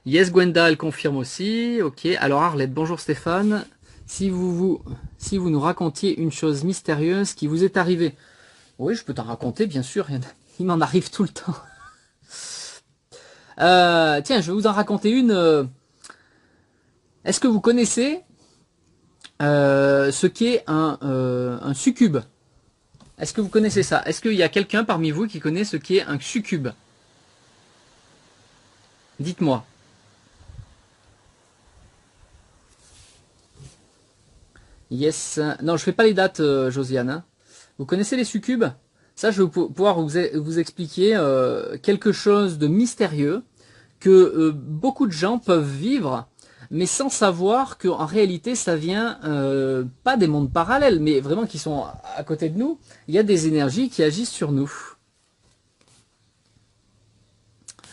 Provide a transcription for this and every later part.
Yes, Gwenda, elle confirme aussi. Ok. Alors Arlette, bonjour Stéphane. Si vous nous racontiez une chose mystérieuse qui vous est arrivée. Oui, je peux t'en raconter, bien sûr. Il m'en arrive tout le temps. Tiens, je vais vous en raconter une. Est-ce que vous connaissez ce qu'est un succube? Est-ce que vous connaissez ça? Est-ce qu'il y a quelqu'un parmi vous qui connaît ce qu'est un succube? Dites-moi. Yes. Non, je fais pas les dates, Josiane, hein. Vous connaissez les succubes? Ça, je vais pouvoir vous expliquer quelque chose de mystérieux que beaucoup de gens peuvent vivre, mais sans savoir qu'en réalité, ça vient pas des mondes parallèles, mais vraiment qui sont à côté de nous. Il y a des énergies qui agissent sur nous.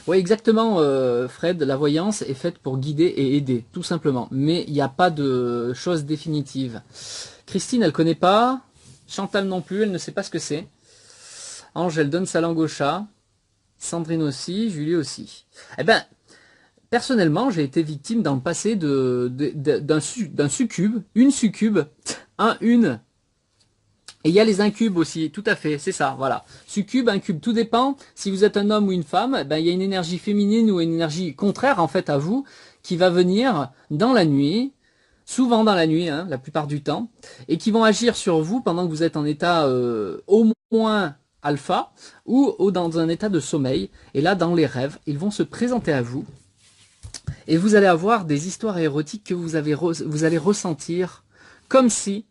Oui, exactement, Fred. La voyance est faite pour guider et aider, tout simplement. Mais il n'y a pas de chose définitive. Christine, elle connaît pas. Chantal non plus, elle ne sait pas ce que c'est. Angèle donne sa langue au chat. Sandrine aussi, Julie aussi. Eh ben, personnellement, j'ai été victime dans le passé d'un succube, une succube, une. Et il y a les incubes aussi, tout à fait, c'est ça, voilà. Succube, incube, tout dépend. Si vous êtes un homme ou une femme, ben, il y a une énergie féminine ou une énergie contraire en fait à vous qui va venir dans la nuit, souvent dans la nuit, hein, la plupart du temps, et qui vont agir sur vous pendant que vous êtes en état au moins alpha ou dans un état de sommeil. Et là, dans les rêves, ils vont se présenter à vous et vous allez avoir des histoires érotiques que vous allez ressentir comme si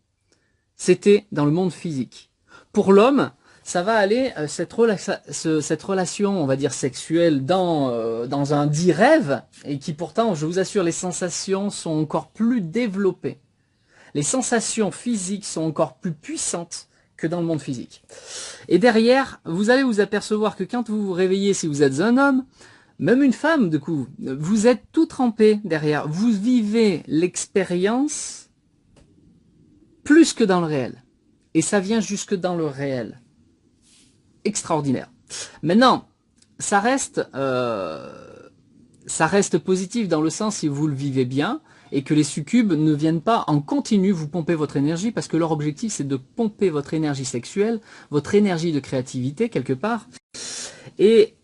c'était dans le monde physique. Pour l'homme, ça va aller, cette relation, on va dire, sexuelle dans un dit rêve, et qui pourtant, je vous assure, les sensations sont encore plus développées. Les sensations physiques sont encore plus puissantes que dans le monde physique. Et derrière, vous allez vous apercevoir que quand vous vous réveillez, si vous êtes un homme, même une femme, du coup, vous êtes tout trempé derrière. Vous vivez l'expérience plus que dans le réel. Et ça vient jusque dans le réel. Extraordinaire. Maintenant, ça reste, euh, ça reste positif dans le sens si vous le vivez bien et que les succubes ne viennent pas en continu vous pomper votre énergie parce que leur objectif c'est de pomper votre énergie sexuelle, votre énergie de créativité quelque part. Et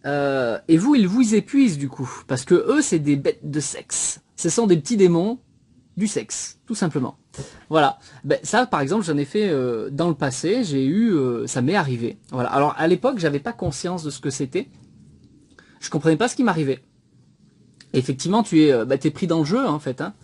vous, ils vous épuisent du coup parce que eux c'est des bêtes de sexe. Ce sont des petits démons du sexe, tout simplement. Voilà. Ben, ça, par exemple, j'en ai fait dans le passé. Ça m'est arrivé. Voilà. Alors à l'époque, j'avais pas conscience de ce que c'était. Je comprenais pas ce qui m'arrivait. Effectivement, t'es pris dans le jeu en fait. Hein.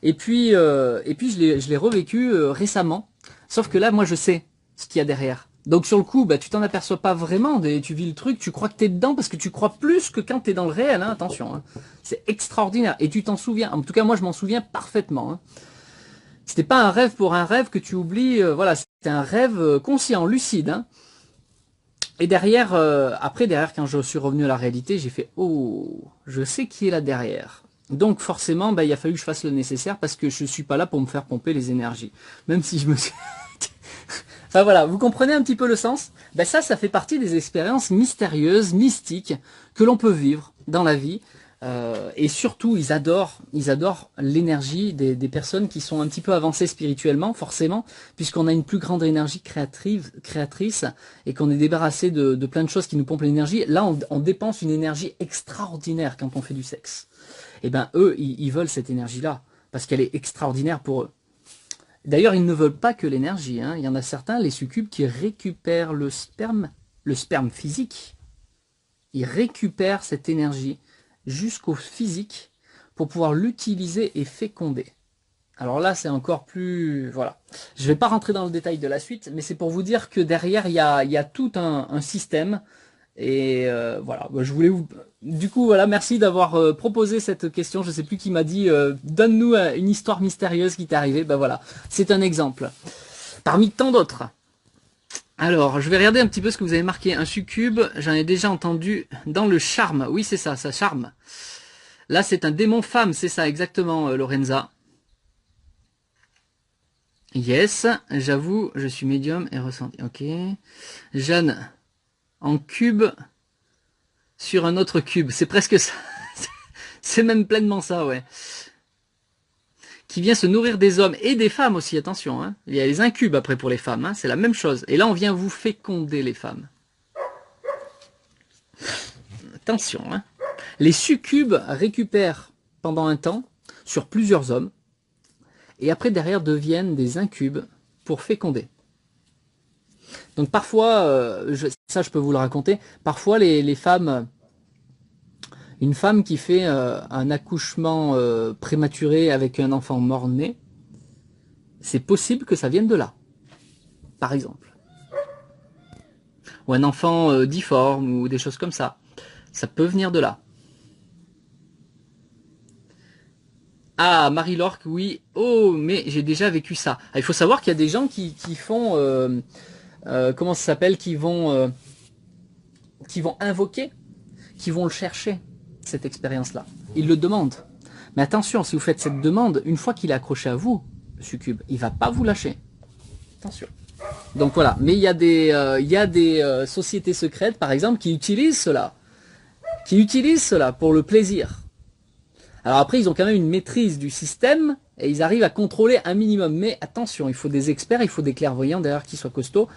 Et puis, je l'ai revécu récemment. Sauf que là, moi, je sais ce qu'il y a derrière. Donc sur le coup, bah, tu t'en aperçois pas vraiment, tu vis le truc, tu crois que t'es dedans parce que tu crois plus que quand t'es dans le réel, hein, attention. Hein. C'est extraordinaire. Et tu t'en souviens. En tout cas, moi, je m'en souviens parfaitement. Hein. C'était pas un rêve pour un rêve que tu oublies. Voilà, c'était un rêve conscient, lucide. Hein. Et derrière, derrière, quand je suis revenu à la réalité, j'ai fait oh, je sais qui est là derrière. Donc forcément, bah, il a fallu que je fasse le nécessaire parce que je suis pas là pour me faire pomper les énergies. Même si je me suis... Enfin voilà, vous comprenez un petit peu le sens. Ben ça fait partie des expériences mystérieuses, mystiques que l'on peut vivre dans la vie. Et surtout, ils adorent l'énergie des personnes qui sont un petit peu avancées spirituellement, forcément, puisqu'on a une plus grande énergie créatrice et qu'on est débarrassé de plein de choses qui nous pompent l'énergie. Là, on dépense une énergie extraordinaire quand on fait du sexe. Et ben eux, ils veulent cette énergie-là parce qu'elle est extraordinaire pour eux. D'ailleurs, ils ne veulent pas que l'énergie. Hein. Il y en a certains, les succubes, qui récupèrent le sperme physique. Ils récupèrent cette énergie jusqu'au physique pour pouvoir l'utiliser et féconder. Alors là, c'est encore plus... Voilà. Je ne vais pas rentrer dans le détail de la suite, mais c'est pour vous dire que derrière, il y a tout un système. Et voilà, je voulais vous... Du coup, voilà, merci d'avoir proposé cette question. Je ne sais plus qui m'a dit, donne-nous une histoire mystérieuse qui t'est arrivée. Ben voilà, c'est un exemple. Parmi tant d'autres. Alors, je vais regarder un petit peu ce que vous avez marqué. Un succube, j'en ai déjà entendu dans le charme. Oui, c'est ça, ça charme. Là, c'est un démon femme, c'est ça, exactement, Lorenza. Yes, j'avoue, je suis médium et ressenti. Ok. Jeanne, en cube sur un autre cube. C'est presque ça. C'est même pleinement ça, ouais. Qui vient se nourrir des hommes et des femmes aussi, attention. Hein. Il y a les incubes après pour les femmes, hein, c'est la même chose. Et là, on vient vous féconder les femmes. Attention. Hein. Les succubes récupèrent pendant un temps sur plusieurs hommes et après derrière deviennent des incubes pour féconder. Donc parfois, ça je peux vous le raconter, parfois les femmes... Une femme qui fait un accouchement prématuré avec un enfant mort-né, c'est possible que ça vienne de là, par exemple. Ou un enfant difforme ou des choses comme ça. Ça peut venir de là. Ah, Marie-Lorque, oui. Oh, mais j'ai déjà vécu ça. Ah, il faut savoir qu'il y a des gens qui font... comment ça s'appelle, qui vont invoquer, qui vont le chercher, cette expérience-là. Ils le demandent. Mais attention, si vous faites cette demande, une fois qu'il est accroché à vous, le succube, il va pas vous lâcher. Attention. Donc voilà. Mais il y a des sociétés secrètes, par exemple, qui utilisent cela. Pour le plaisir. Alors après, ils ont quand même une maîtrise du système et ils arrivent à contrôler un minimum. Mais attention, il faut des experts, il faut des clairvoyants derrière qui soient costauds.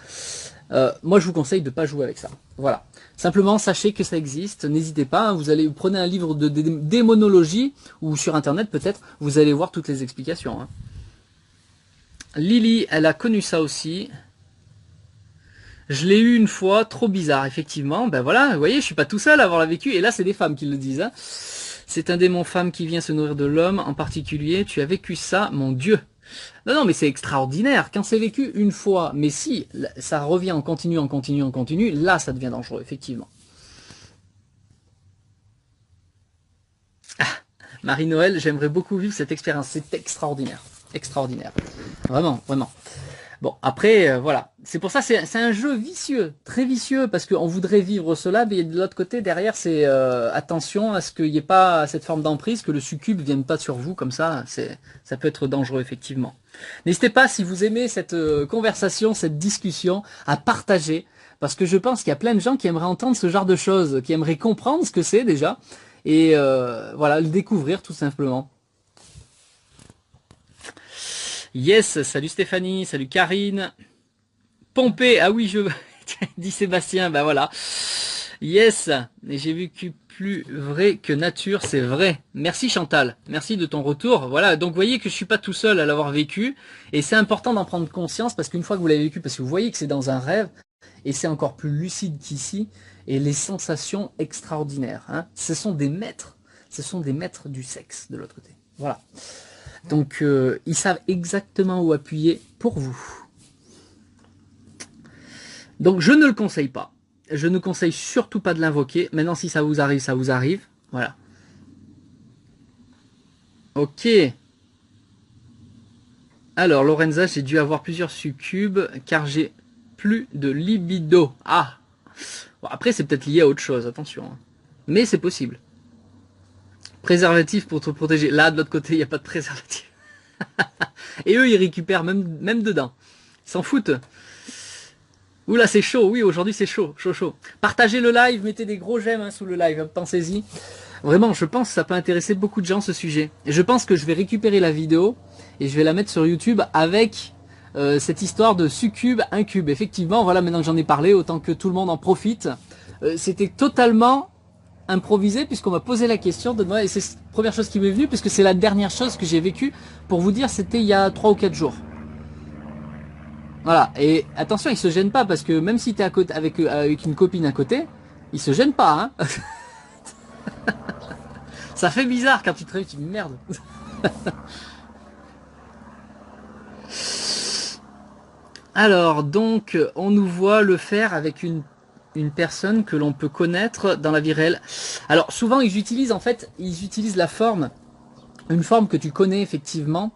Moi, je vous conseille de ne pas jouer avec ça. Voilà. Simplement, sachez que ça existe. N'hésitez pas. Hein, vous prenez un livre de démonologie ou sur Internet peut-être. Vous allez voir toutes les explications. Hein. Lily, elle a connu ça aussi. Je l'ai eu une fois, trop bizarre, effectivement. Ben voilà, vous voyez, je suis pas tout seul à avoir vécu. Et là, c'est des femmes qui le disent. Hein. C'est un démon femme qui vient se nourrir de l'homme en particulier. Tu as vécu ça, mon Dieu. Non, mais c'est extraordinaire. Quand c'est vécu une fois, mais si ça revient en continu, là, ça devient dangereux, effectivement. Ah, Marie-Noël, j'aimerais beaucoup vivre cette expérience. C'est extraordinaire. Extraordinaire. Vraiment, vraiment. Bon, après, voilà. C'est pour ça, c'est un jeu vicieux, très vicieux, parce qu'on voudrait vivre cela, mais de l'autre côté, derrière, c'est attention à ce qu'il n'y ait pas cette forme d'emprise, que le succube ne vienne pas sur vous, comme ça, ça peut être dangereux, effectivement. N'hésitez pas, si vous aimez cette conversation, cette discussion, à partager, parce que je pense qu'il y a plein de gens qui aimeraient entendre ce genre de choses, qui aimeraient comprendre ce que c'est déjà, et voilà, le découvrir tout simplement. Yes, salut Stéphanie, salut Karine. Pompée, ah oui, dit Sébastien, bah voilà. Yes, et j'ai vécu plus vrai que nature, c'est vrai. Merci Chantal, merci de ton retour. Voilà, donc vous voyez que je suis pas tout seul à l'avoir vécu, et c'est important d'en prendre conscience, parce qu'une fois que vous l'avez vécu, parce que vous voyez que c'est dans un rêve, et c'est encore plus lucide qu'ici, et les sensations extraordinaires. Hein. Ce sont des maîtres du sexe de l'autre côté. Voilà. Donc, ils savent exactement où appuyer pour vous. Donc, je ne le conseille pas. Je ne conseille surtout pas de l'invoquer. Maintenant, si ça vous arrive, ça vous arrive. Voilà. Ok. Alors, Lorenza, j'ai dû avoir plusieurs succubes car j'ai plus de libido. Ah. Bon, après, c'est peut-être lié à autre chose, attention. Hein. Mais c'est possible. Préservatif pour te protéger. Là, de l'autre côté, il n'y a pas de préservatif. Et eux, ils récupèrent même dedans. Ils s'en foutent. Oula, c'est chaud. Oui, aujourd'hui, c'est chaud. Chaud. Partagez le live, mettez des gros j'aime hein, sous le live. Pensez-y. Vraiment, je pense que ça peut intéresser beaucoup de gens, ce sujet. Et je pense que je vais récupérer la vidéo et je vais la mettre sur YouTube avec cette histoire de succube, incube. Effectivement, voilà, maintenant que j'en ai parlé, autant que tout le monde en profite. C'était totalement improvisé puisqu'on m'a posé la question de moi et c'est la première chose qui m'est venue puisque c'est la dernière chose que j'ai vécue. Pour vous dire, c'était il y a 3 ou 4 jours. Voilà, et attention, il se gêne pas parce que même si t'es à côté avec une copine à côté, il se gêne pas, hein. Ça fait bizarre quand tu te réveilles, tu te dis merde. Alors, donc, on nous voit le faire avec une personne que l'on peut connaître dans la vie réelle. Alors, souvent, ils utilisent la forme, une forme que tu connais effectivement,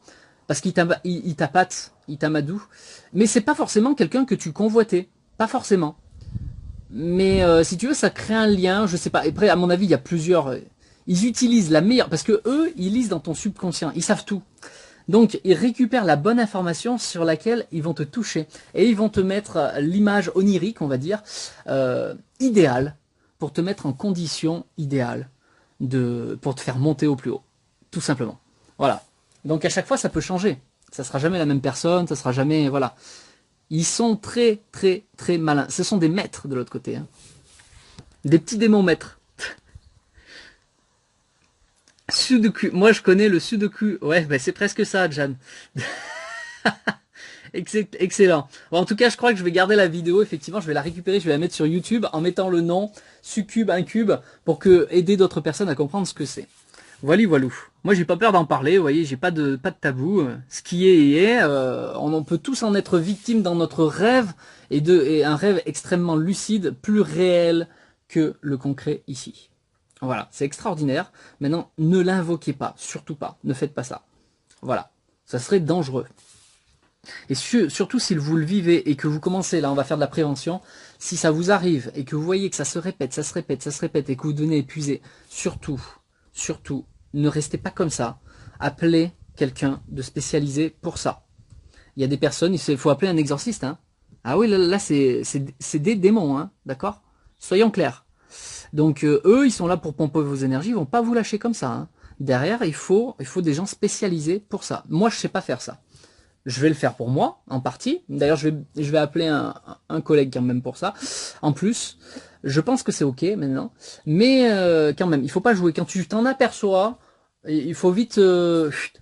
parce qu'il t'appâte, il t'amadoue. Mais c'est pas forcément quelqu'un que tu convoitais, pas forcément. Mais si tu veux, ça crée un lien, je sais pas. Et après, à mon avis, il y a plusieurs. Ils utilisent la meilleure, parce que eux, ils lisent dans ton subconscient, ils savent tout. Donc, ils récupèrent la bonne information sur laquelle ils vont te toucher. Et ils vont te mettre l'image onirique, on va dire, idéale, pour te mettre en condition idéale. pour te faire monter au plus haut. Tout simplement. Voilà. Donc à chaque fois, ça peut changer. Ça sera jamais la même personne, ça sera jamais... Voilà. Ils sont très, très, très malins. Ce sont des maîtres de l'autre côté. Hein. Des petits démons maîtres. Sudoku. Moi, je connais le Sudoku. Ouais, bah, c'est presque ça, Jan. Excellent. Bon, en tout cas, je crois que je vais garder la vidéo. Effectivement, je vais la récupérer, je vais la mettre sur YouTube en mettant le nom Succube, Incube pour aider d'autres personnes à comprendre ce que c'est. Voilà, voilou. Moi, j'ai pas peur d'en parler. Vous voyez, j'ai pas de tabou. Ce qui est. On peut tous en être victimes dans notre rêve et un rêve extrêmement lucide, plus réel que le concret ici. Voilà, c'est extraordinaire. Maintenant, ne l'invoquez pas, surtout pas. Ne faites pas ça. Voilà, ça serait dangereux. Et surtout si vous le vivez et que vous commencez, là on va faire de la prévention, si ça vous arrive et que vous voyez que ça se répète, ça se répète, ça se répète et que vous devenez épuisé, surtout, ne restez pas comme ça. Appelez quelqu'un de spécialisé pour ça. Il y a des personnes, il faut appeler un exorciste. Hein. Ah oui, là c'est des démons, hein, d'accord? Soyons clairs. Donc eux, ils sont là pour pomper vos énergies, ils vont pas vous lâcher comme ça. Hein. Derrière, il faut des gens spécialisés pour ça. Moi, je sais pas faire ça. Je vais le faire pour moi, en partie. D'ailleurs, je vais appeler un collègue quand même pour ça. En plus, je pense que c'est ok maintenant. Mais quand même, il faut pas jouer. Quand tu t'en aperçois, il faut vite...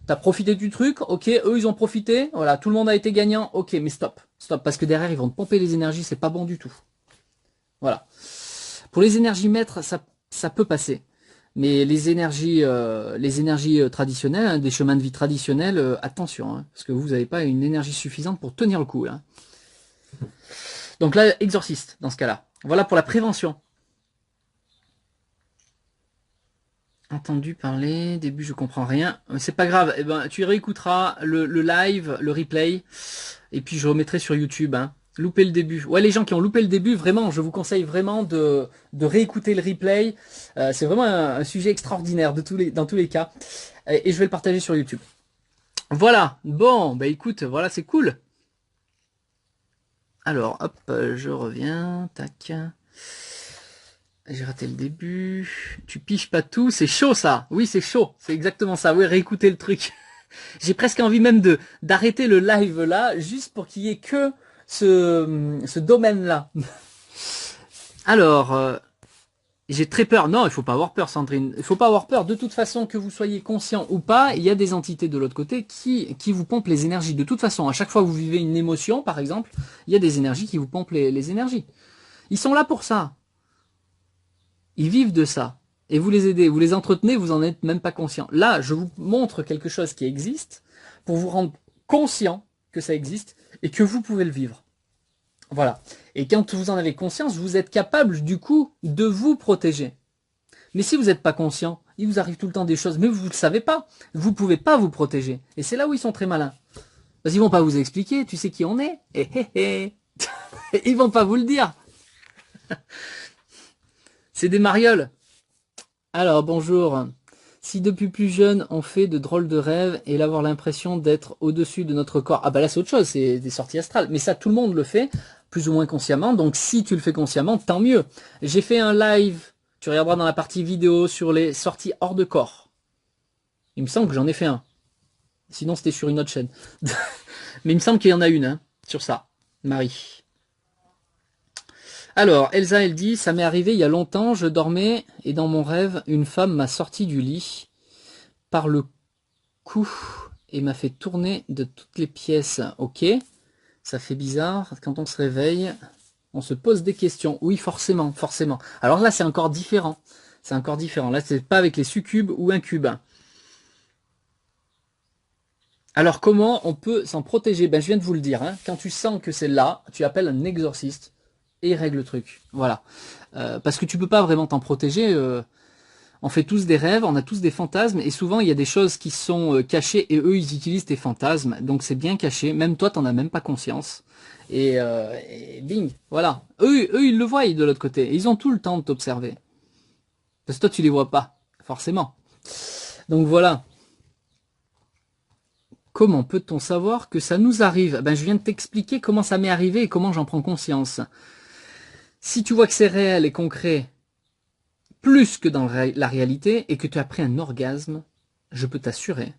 t'as profité du truc, ok, eux ils ont profité, voilà, tout le monde a été gagnant, ok, mais stop. Stop, parce que derrière, ils vont te pomper les énergies, c'est pas bon du tout. Voilà. Pour les énergies maîtres, ça peut passer. Mais les énergies traditionnelles, hein, des chemins de vie traditionnels, attention, hein, parce que vous n'avez pas une énergie suffisante pour tenir le coup. Là. Donc là, exorciste, dans ce cas-là. Voilà pour la prévention. Entendu parler, début je comprends rien. C'est pas grave, eh ben, tu réécouteras le live, le replay, et puis je remettrai sur YouTube. Hein. Louper le début. Ouais, les gens qui ont loupé le début, vraiment, je vous conseille vraiment de réécouter le replay. C'est vraiment un sujet extraordinaire dans tous les cas. Et je vais le partager sur YouTube. Voilà. Bon, bah écoute, voilà, c'est cool. Alors, hop, je reviens. Tac. J'ai raté le début. Tu piges pas tout. C'est chaud, ça. Oui, c'est chaud. C'est exactement ça. Oui, réécouter le truc. J'ai presque envie même d'arrêter le live là, juste pour qu'il y ait que ce domaine-là. Alors, j'ai très peur. Non, il faut pas avoir peur, Sandrine. Il faut pas avoir peur. De toute façon, que vous soyez conscient ou pas, il y a des entités de l'autre côté qui vous pompent les énergies. De toute façon, à chaque fois que vous vivez une émotion, par exemple, il y a des énergies qui vous pompent les énergies. Ils sont là pour ça. Ils vivent de ça. Et vous les aidez, vous les entretenez, vous en êtes même pas conscient. Là, je vous montre quelque chose qui existe pour vous rendre conscient que ça existe et que vous pouvez le vivre. Voilà. Et quand vous en avez conscience, vous êtes capable, du coup, de vous protéger. Mais si vous n'êtes pas conscient, il vous arrive tout le temps des choses, mais vous ne le savez pas. Vous ne pouvez pas vous protéger. Et c'est là où ils sont très malins. Parce qu'ils vont pas vous expliquer, tu sais qui on est. Ils vont pas vous le dire. C'est des marioles. Alors, bonjour. Si depuis plus jeune, on fait de drôles de rêves et avoir l'impression d'être au-dessus de notre corps, ah bah là c'est autre chose, c'est des sorties astrales. Mais ça, tout le monde le fait, plus ou moins consciemment. Donc si tu le fais consciemment, tant mieux. J'ai fait un live, tu regarderas dans la partie vidéo, sur les sorties hors de corps. Il me semble que j'en ai fait un. Sinon c'était sur une autre chaîne. Mais il me semble qu'il y en a une, hein, sur ça. Marie. Alors, Elsa, elle dit, ça m'est arrivé il y a longtemps, je dormais et dans mon rêve, une femme m'a sorti du lit par le cou et m'a fait tourner de toutes les pièces. Ok, ça fait bizarre, quand on se réveille, on se pose des questions. Oui, forcément, forcément. Alors là, c'est encore différent. C'est encore différent. Là, c'est pas avec les succubes ou incubes. Alors, comment on peut s'en protéger? Ben, je viens de vous le dire. Hein. Quand tu sens que c'est là, tu appelles un exorciste. Et il règle le truc, voilà. Parce que tu peux pas vraiment t'en protéger. On fait tous des rêves, on a tous des fantasmes, et souvent il y a des choses qui sont cachées, et eux ils utilisent tes fantasmes, donc c'est bien caché. Même toi t'en as même pas conscience. Et bing, voilà. Eux ils le voient de l'autre côté. Et ils ont tout le temps de t'observer. Parce que toi tu les vois pas, forcément. Donc voilà. Comment peut-on savoir que ça nous arrive? Ben je viens de t'expliquer comment ça m'est arrivé et comment j'en prends conscience. Si tu vois que c'est réel et concret, plus que dans la réalité et que tu as pris un orgasme, je peux t'assurer,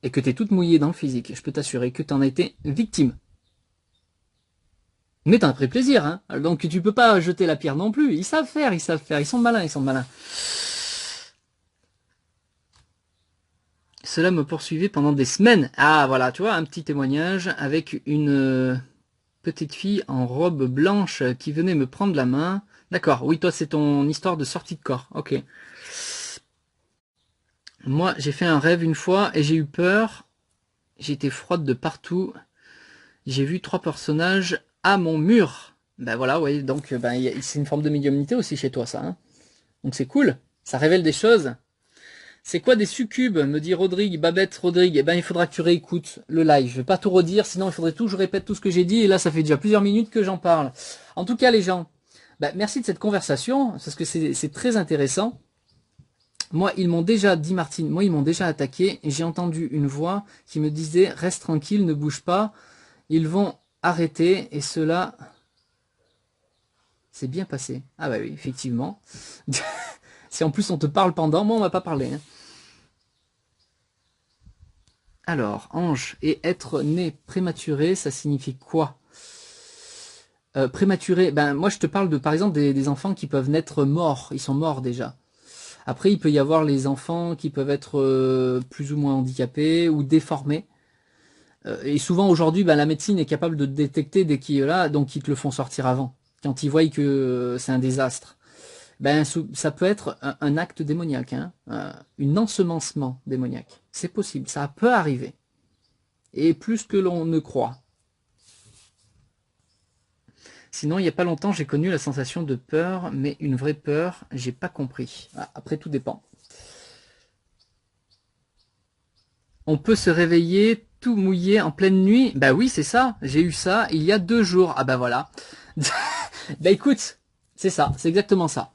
et que tu es toute mouillée dans le physique, je peux t'assurer que tu en as été victime. Mais t'en as pris plaisir, hein. Donc tu peux pas jeter la pierre non plus. Ils savent faire, ils sont malins, ils sont malins. Cela me poursuivait pendant des semaines. Ah voilà, tu vois, un petit témoignage avec une petite fille en robe blanche qui venait me prendre la main. D'accord, oui, toi c'est ton histoire de sortie de corps. Ok. Moi, j'ai fait un rêve une fois et j'ai eu peur. J'ai été froide de partout. J'ai vu 3 personnages à mon mur. Ben voilà, oui, donc ben, c'est une forme de médiumnité aussi chez toi, ça. Hein, donc c'est cool, ça révèle des choses. C'est quoi des succubes, me dit Rodrigue, Babette Rodrigue. Eh ben il faudra que tu réécoutes le live. Je vais pas tout redire, sinon il faudrait tout que je répète tout ce que j'ai dit, et là ça fait déjà plusieurs minutes que j'en parle. En tout cas les gens, ben, merci de cette conversation, parce que c'est très intéressant. Moi, ils m'ont déjà dit, Martine, moi ils m'ont déjà attaqué, et j'ai entendu une voix qui me disait, reste tranquille, ne bouge pas, ils vont arrêter, et cela s'est bien passé. Ah bah oui, effectivement. Si en plus on te parle pendant, moi on m'a pas parlé. Hein. Alors, ange, et être né prématuré, ça signifie quoi? Prématuré, ben moi je te parle de par exemple des enfants qui peuvent naître morts, ils sont morts déjà. Après il peut y avoir les enfants qui peuvent être plus ou moins handicapés ou déformés. Et souvent aujourd'hui, ben, la médecine est capable de détecter dès qu'il est là, donc ils te le font sortir avant, quand ils voient que c'est un désastre. Ben, ça peut être un acte démoniaque, hein, un ensemencement démoniaque. C'est possible, ça peut arriver. Et plus que l'on ne croit. Sinon, il n'y a pas longtemps, j'ai connu la sensation de peur, mais une vraie peur, j'ai pas compris. Après, tout dépend. On peut se réveiller tout mouillé en pleine nuit. Bah oui, c'est ça. J'ai eu ça il y a 2 jours. Ah bah voilà. Bah écoute, c'est ça, c'est exactement ça.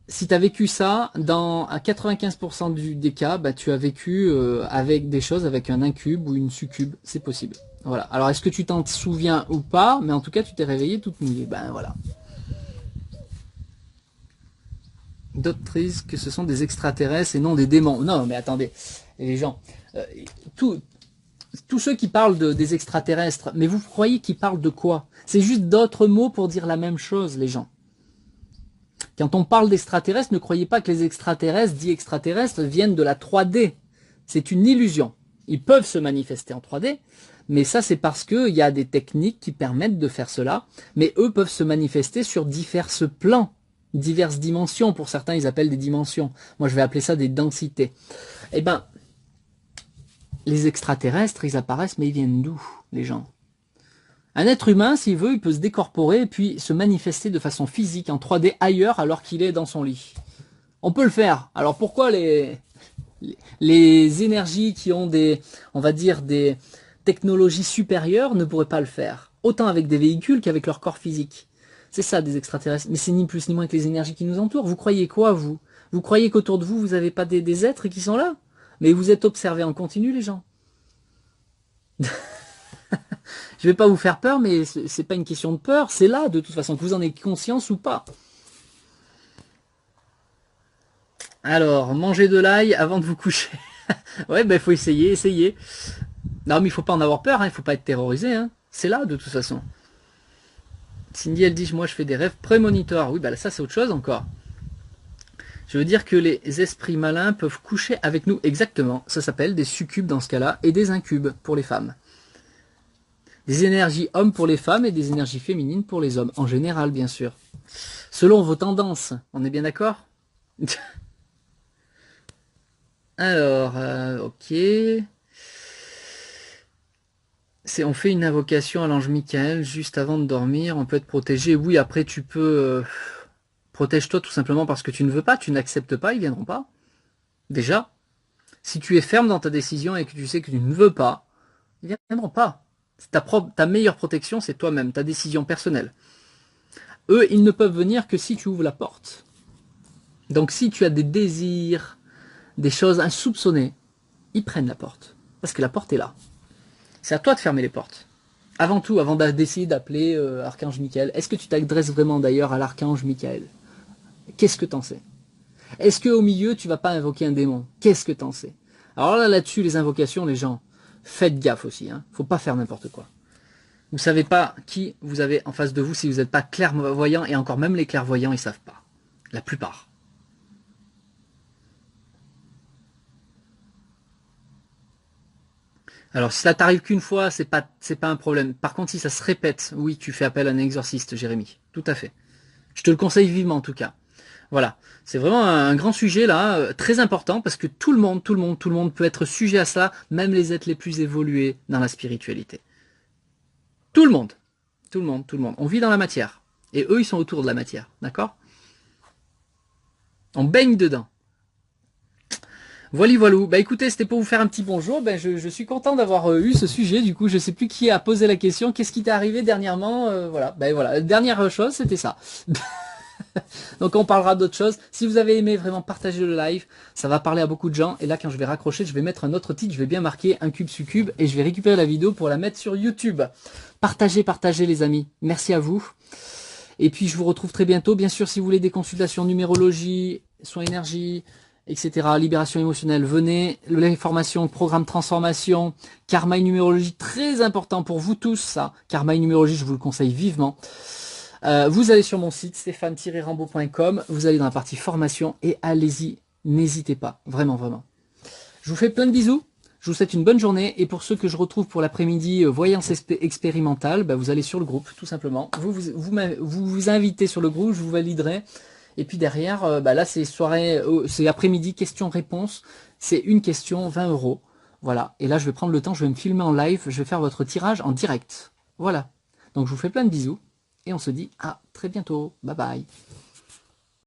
Si tu as vécu ça, dans à 95% des cas, bah, tu as vécu avec des choses, avec un incube ou une succube, c'est possible. Voilà. Alors est-ce que tu t'en souviens ou pas, mais en tout cas tu t'es réveillé toute mouillée. Ben voilà. D'autres disent que ce sont des extraterrestres et non des démons. Non mais attendez, les gens, tous ceux qui parlent des extraterrestres, mais vous croyez qu'ils parlent de quoi? C'est juste d'autres mots pour dire la même chose, les gens. Quand on parle d'extraterrestres, ne croyez pas que les extraterrestres, dits extraterrestres, viennent de la 3D. C'est une illusion. Ils peuvent se manifester en 3D, mais ça c'est parce qu'il y a des techniques qui permettent de faire cela, mais eux peuvent se manifester sur divers plans, diverses dimensions. Pour certains, ils appellent des dimensions. Moi, je vais appeler ça des densités. Eh ben, les extraterrestres, ils apparaissent, mais ils viennent d'où, les gens? Un être humain, s'il veut, il peut se décorporer et puis se manifester de façon physique en 3D ailleurs alors qu'il est dans son lit. On peut le faire. Alors pourquoi les énergies qui ont des, on va dire, des technologies supérieures ne pourraient pas le faire? Autant avec des véhicules qu'avec leur corps physique. C'est ça des extraterrestres. Mais c'est ni plus ni moins que les énergies qui nous entourent. Vous croyez quoi, vous? Vous croyez qu'autour de vous, vous n'avez pas des êtres qui sont là? Mais vous êtes observés en continu, les gens. Je vais pas vous faire peur, mais c'est pas une question de peur, c'est là, de toute façon, que vous en ayez conscience ou pas. Alors, mangez de l'ail avant de vous coucher. Ouais, ben faut essayer. Non, mais il faut pas en avoir peur, hein, il faut pas être terrorisé, hein. C'est là, de toute façon. Cindy, elle dit, moi je fais des rêves prémonitoires. Oui, bah ça c'est autre chose encore. Je veux dire que les esprits malins peuvent coucher avec nous, exactement. Ça s'appelle des succubes dans ce cas-là, et des incubes pour les femmes. Des énergies hommes pour les femmes et des énergies féminines pour les hommes, en général bien sûr. Selon vos tendances, on est bien d'accord? Alors, ok. On fait une invocation à l'ange Michael juste avant de dormir, on peut être protégé. Oui, après tu peux... protège-toi tout simplement parce que tu ne veux pas, tu n'acceptes pas, ils viendront pas. Déjà, si tu es ferme dans ta décision et que tu sais que tu ne veux pas, ils viendront pas. Ta meilleure protection, c'est toi-même, ta décision personnelle. Eux, ils ne peuvent venir que si tu ouvres la porte. Donc si tu as des désirs, des choses insoupçonnées, ils prennent la porte. Parce que la porte est là. C'est à toi de fermer les portes. Avant tout, avant d'essayer d'appeler Archange Michael. Est-ce que tu t'adresses vraiment d'ailleurs à l'Archange Michael? Qu'est-ce que t'en sais? Est-ce qu'au milieu, tu vas pas invoquer un démon? Qu'est-ce que t'en sais? Alors là-dessus, les invocations, les gens, faites gaffe aussi. Hein. Faut pas faire n'importe quoi. Vous savez pas qui vous avez en face de vous si vous n'êtes pas clairvoyant, et encore même les clairvoyants, ils savent pas. La plupart. Alors si ça t'arrive qu'une fois, c'est pas un problème. Par contre, si ça se répète, oui, tu fais appel à un exorciste, Jérémy. Tout à fait. Je te le conseille vivement en tout cas. Voilà, c'est vraiment un grand sujet là, très important, parce que tout le monde peut être sujet à ça, même les êtres les plus évolués dans la spiritualité. Tout le monde, tout le monde, tout le monde. On vit dans la matière, et eux ils sont autour de la matière, d'accord? On baigne dedans. Voilà, voilà. Bah écoutez, c'était pour vous faire un petit bonjour. Ben je suis content d'avoir eu ce sujet. Du coup, je sais plus qui a posé la question. Qu'est-ce qui t'est arrivé dernièrement? Voilà. Ben voilà. La dernière chose, c'était ça. Donc on parlera d'autres choses. Si vous avez aimé, vraiment partagez le live. Ça va parler à beaucoup de gens. Et là, quand je vais raccrocher, je vais mettre un autre titre. Je vais bien marquer un cube succube et je vais récupérer la vidéo pour la mettre sur YouTube. Partagez, partagez les amis. Merci à vous. Et puis je vous retrouve très bientôt. Bien sûr, si vous voulez des consultations numérologie, soins énergie, etc., libération émotionnelle, venez. Les formations, programme transformation, karma et numérologie, très important pour vous tous, ça. Karma et numérologie, je vous le conseille vivement. Vous allez sur mon site stéphane-rambaud.com, vous allez dans la partie formation et allez-y, n'hésitez pas, vraiment, vraiment. Je vous fais plein de bisous, je vous souhaite une bonne journée, et pour ceux que je retrouve pour l'après-midi voyance expérimentale, bah, vous allez sur le groupe, tout simplement. Vous invitez sur le groupe, je vous validerai. Et puis derrière, bah là c'est soirée, c'est après-midi, question-réponse, c'est une question, 20 €. Voilà, et là je vais prendre le temps, je vais me filmer en live, je vais faire votre tirage en direct. Voilà, donc je vous fais plein de bisous. Et on se dit à très bientôt. Bye bye.